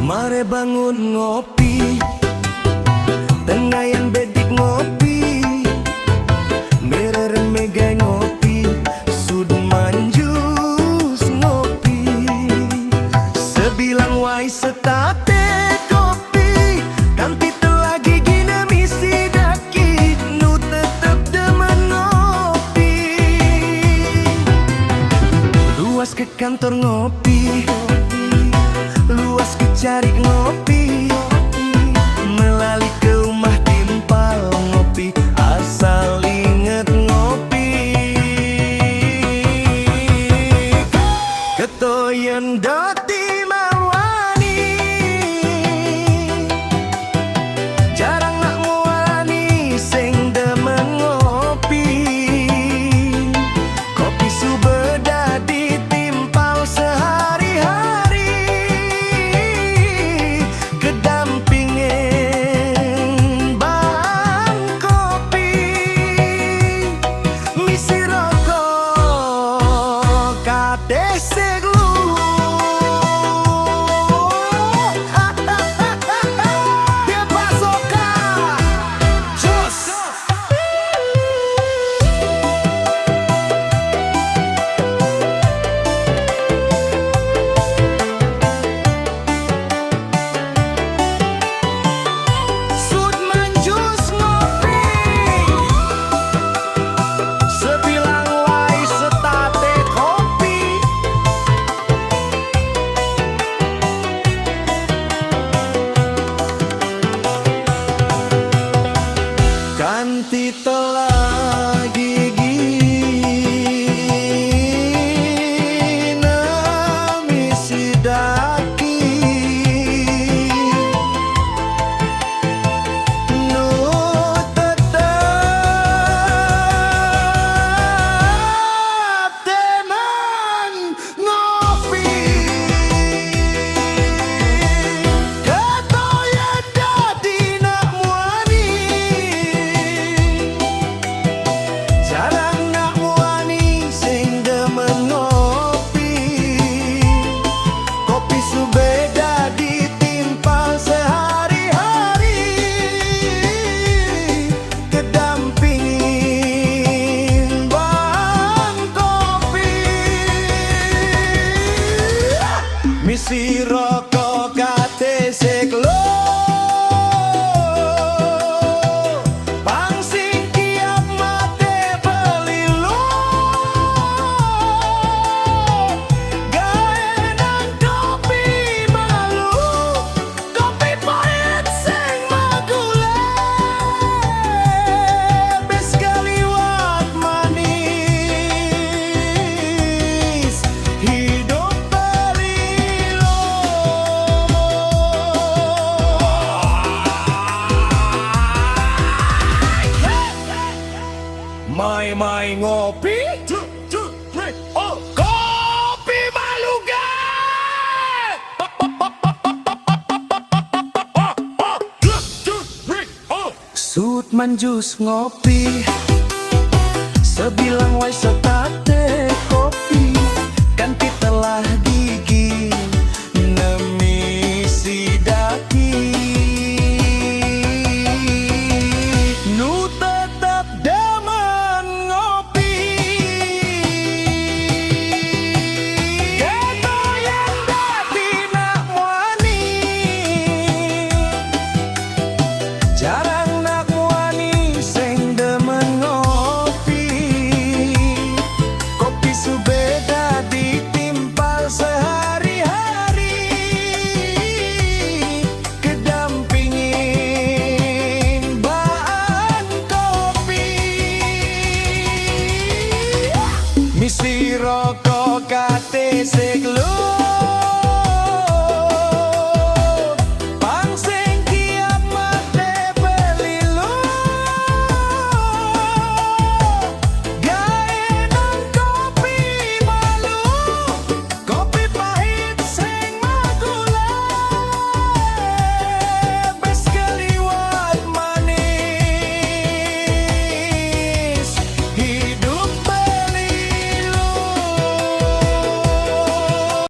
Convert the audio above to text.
Mare bangun ngopi, tengayan bedik ngopi, mereren megai ngopi, sud manjus ngopi, sebilang wai setate kopi, kanti telagi gina misi daki, nu tetep demen ngopi. Luas ke kantor ngopi, luas ke cari ngopi, melalui ke rumah timpal ngopi, asal inget ngopi. Ketoyen doti mawani, jarang nak muani sing demen ngopi. Kopi subeda ditimpal sehari-hari, kedampingin bang kopi, misi rokok kate seglu. Dia pasoka jos. Sud manjus ngopi, sebilang wai setate kopi, kanti telagi gina misi daki, nu tetep demen ngopi. Ketoyen dadi nak muani, jarang nak muani sing demen ngopi. Kopi subeda ditimpal sehari-hari, kedampingin bang kopi, misi rokok kate seklo, bang sing kiap mate belilu, gaenan kopi malu, kopi pahit sing magule, bes kaliwat manis, hidup belilo. Mai ngopi, oh kopi maluga. Sud manjus ngopi, sebilang wai setate